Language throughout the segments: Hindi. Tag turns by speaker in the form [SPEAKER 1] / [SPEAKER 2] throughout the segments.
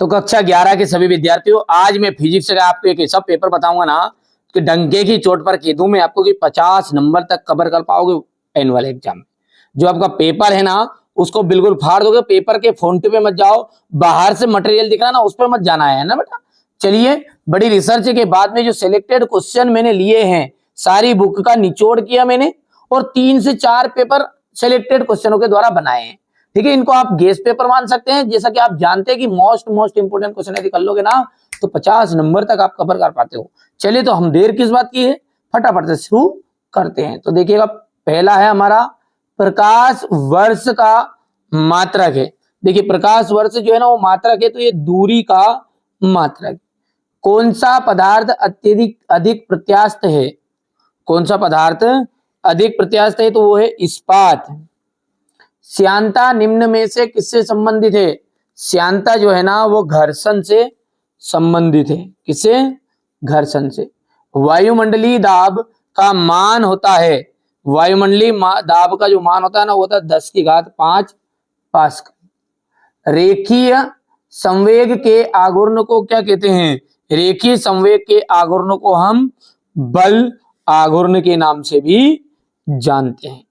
[SPEAKER 1] तो कक्षा 11 के सभी विद्यार्थियों, आज मैं फिजिक्स का आपको एक ऐसा पेपर बताऊंगा ना कि डंके की चोट पर कह दूं मैं आपको कि 50 नंबर तक कवर कर पाओगे एनुअल एग्जाम में। जो आपका पेपर है ना उसको बिल्कुल फाड़ दोगे। पेपर के फ्रंट पे मत जाओ, बाहर से मटेरियल दिख रहा है ना उस पर मत जाना है ना बेटा। चलिए, बड़ी रिसर्च के बाद में जो सिलेक्टेड क्वेश्चन मैंने लिए हैं, सारी बुक का निचोड़ किया मैंने और 3 से 4 पेपर सिलेक्टेड क्वेश्चनों के द्वारा बनाए हैं। ठीक है, इनको आप गेस पेपर मान सकते हैं। जैसा कि आप जानते हैं कि मोस्ट इंपोर्टेंट क्वेश्चन यदि कर लोगे ना तो 50 नंबर तक आप कवर कर पाते हो। चलिए, तो हम देर किस बात की है, फटाफट से शुरू करते हैं। तो देखिएगा, पहला है हमारा प्रकाश वर्ष का मात्रक है। देखिए, प्रकाश वर्ष जो है ना वो मात्रक है, तो ये दूरी का मात्रक। कौन सा पदार्थ अत्यधिक अधिक प्रत्यास्थ है? कौन सा पदार्थ अधिक प्रत्यास्थ है? तो वो है इस्पात। श्यानता निम्न में से किससे संबंधित है? श्यानता जो है ना वो घर्षण से संबंधित है। किससे? घर्षण से। वायुमंडलीय दाब का मान होता है, वायुमंडलीय दाब का जो मान होता है ना वो होता है 10⁵ पास्कल। रेखीय संवेग के आघूर्ण को क्या कहते हैं? रेखीय संवेग के आघूर्ण को हम बल आघूर्ण के नाम से भी जानते हैं।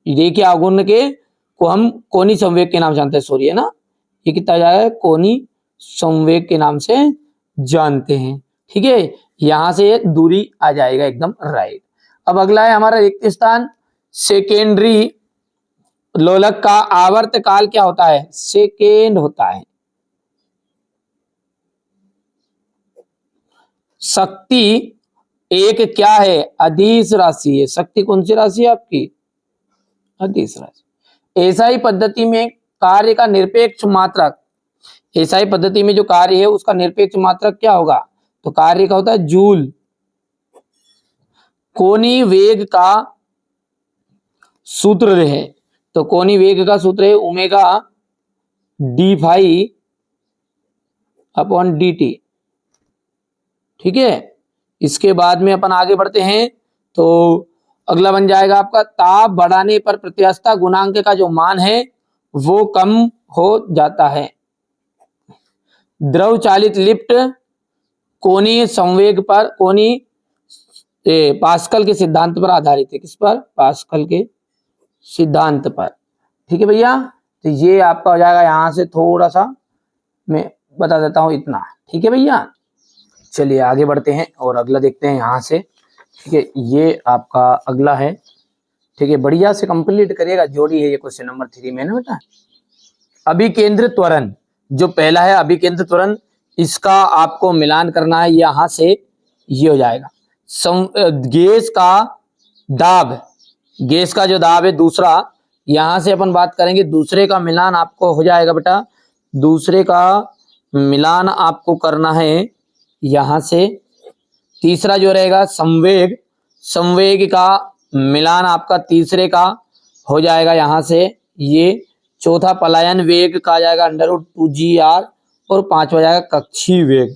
[SPEAKER 1] रेखीय आघूर्ण के को हम कोनी संवेग के नाम से जानते हैं। सॉरी है ना, ये कितना जाएगा? कोनी संवेग के नाम से जानते हैं। ठीक है, यहां से दूरी आ जाएगा एकदम राइट। अब अगला है हमारा रिक्त स्थान। सेकेंडरी लोलक का आवर्त काल क्या होता है? सेकेंड होता है। शक्ति एक क्या है? अदिश राशि है। शक्ति कौन सी राशि है आपकी? अदिश राशि। एसआई पद्धति में कार्य का निरपेक्ष मात्रक, एसआई पद्धति में जो कार्य है उसका निरपेक्ष मात्रक क्या होगा? तो कार्य का होता है जूल। कोणीय वेग का सूत्र है, तो कोणीय वेग का सूत्र है omega d phi upon d t. ठीक है, इसके बाद में अपन आगे बढ़ते हैं तो अगला बन जाएगा आपका ताप बढ़ाने पर प्रत्यास्थता गुणांक का जो मान है वो कम हो जाता है। द्रव चालित लिफ्ट कोणीय संवेग पर, कोणीय पास्कल के सिद्धांत पर आधारित है। किस पर? पास्कल के सिद्धांत पर। ठीक है भैया, तो ये आपका हो जाएगा। यहां से थोड़ा सा मैं बता देता हूं इतना। ठीक है भैया, चलिए आगे बढ़ते हैं और अगला देखते हैं यहां से। ठीक है, ये आपका अगला है। ठीक है, बढ़िया से कंप्लीट करिएगा, जोड़ी है ये क्वेश्चन नंबर 3 में ना बेटा। अभिकेंद्र त्वरण जो पहला है, अभिकेंद्र त्वरण, इसका आपको मिलान करना है। यहां से ये हो जाएगा गैस का दाब, गैस का जो दाब है दूसरा, यहां से अपन बात करेंगे दूसरे का मिलान आपको हो जाएगा बेटा। दूसरे का मिलान आपको करना है यहां से। तीसरा जो रहेगा संवेग, संवेग का मिलान आपका तीसरे का हो जाएगा यहां से ये। चौथा पलायन वेग का आ जाएगा √2gr और पांचवा जाएगा कक्षीय वेग।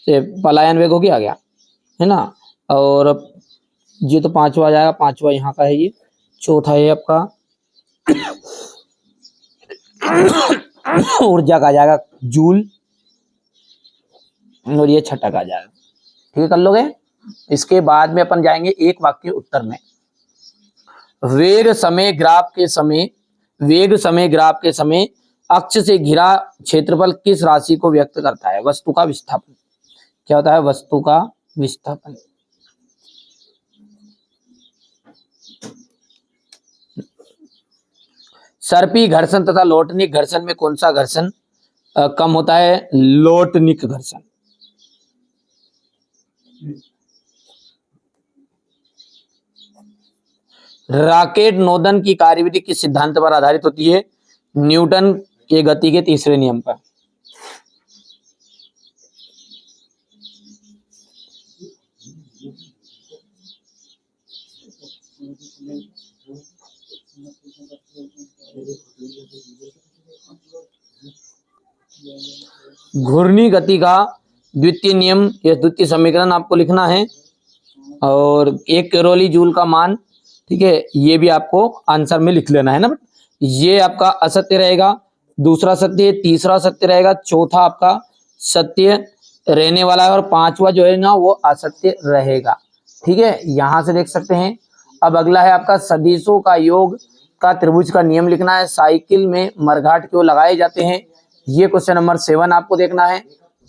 [SPEAKER 1] से पलायन वेग हो गया है ना, और ये तो पांचवा आ जाएगा, पांचवा यहाँ का है। ये चौथा है आपका ऊर्जा का आ जाएगा जूल, और ये छठा का आ जाएगा। ठीक है, कर लोगे। इसके बाद में अपन जाएंगे एक वाक्य उत्तर में। वेग समय ग्राफ के समय, वेग समय ग्राफ के समय अक्ष से घिरा क्षेत्रफल किस राशि को व्यक्त करता है? वस्तु का विस्थापन। क्या होता है? वस्तु का विस्थापन। सर्पी घर्षण तथा लोटनिक घर्षण में कौन सा घर्षण कम होता है? लोटनिक घर्षण। रॉकेट नोदन की कार्यविधि किस सिद्धांत पर आधारित होती है? न्यूटन के गति के तीसरे नियम पर। घूर्णी गति का द्वितीय नियम या द्वितीय समीकरण आपको लिखना है, और 1 कैलोरी जूल का मान। ठीक है, ये भी आपको आंसर में लिख लेना है ना। ये आपका असत्य रहेगा, दूसरा सत्य, तीसरा सत्य रहेगा, चौथा आपका सत्य रहने वाला है और पांचवा जो है ना वो असत्य रहेगा। ठीक है, यहां से देख सकते हैं। अब अगला है आपका सदिशों का योग का त्रिभुज का नियम लिखना है। साइकिल में मरघाट क्यों लगाए जाते हैं, ये क्वेश्चन नंबर 7 आपको देखना है।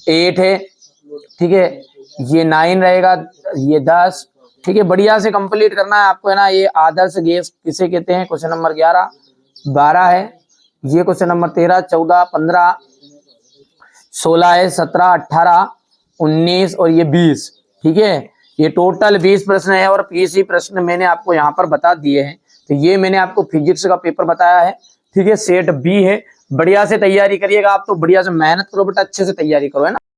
[SPEAKER 1] 8 है, ठीक है, ये 9 रहेगा, ये 10। ठीक है, बढ़िया से कंप्लीट करना है आपको, है ना। ये आदर्श गैस किसे कहते हैं, क्वेश्चन नंबर 11। 12 है, ये क्वेश्चन नंबर 13, 14, 15, 16 है, 17, 18, 19 और ये 20। ठीक है, ये टोटल 20 प्रश्न है और 20 ही प्रश्न मैंने आपको यहाँ पर बता दिए हैं। तो ये मैंने आपको फिजिक्स का पेपर बताया है। ठीक है, सेट बी है। बढ़िया से तैयारी करिएगा आप, तो बढ़िया से मेहनत करो बेटा, अच्छे से तैयारी करो, है ना।